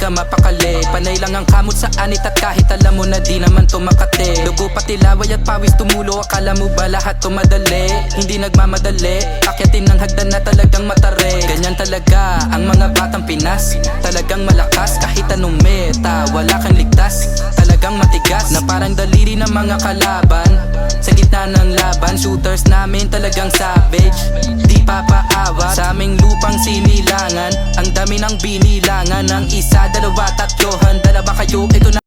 ka mapakali. Panay lang ang kamot sa anit at kahit alam mo na di naman to makate. Dugo pati laway at pawis tumulo, akala mo ba lahat to madali? Hindi nagmamadali, akyatin ng hagdan na talagang matare. Ganyan talaga ang mga batang Pinas, talagang malakas kahit anong meta, wala kang ligtas. Talagang matigas na parang daliri ng mga kalaban. Sa gitna ng laban, shooters namin talagang savage. Di papaawa sa aming lupang sinilangan. Ang dami ng binilangan, ng isa, dalawa, tatlo, handa na ba kayo? Ito na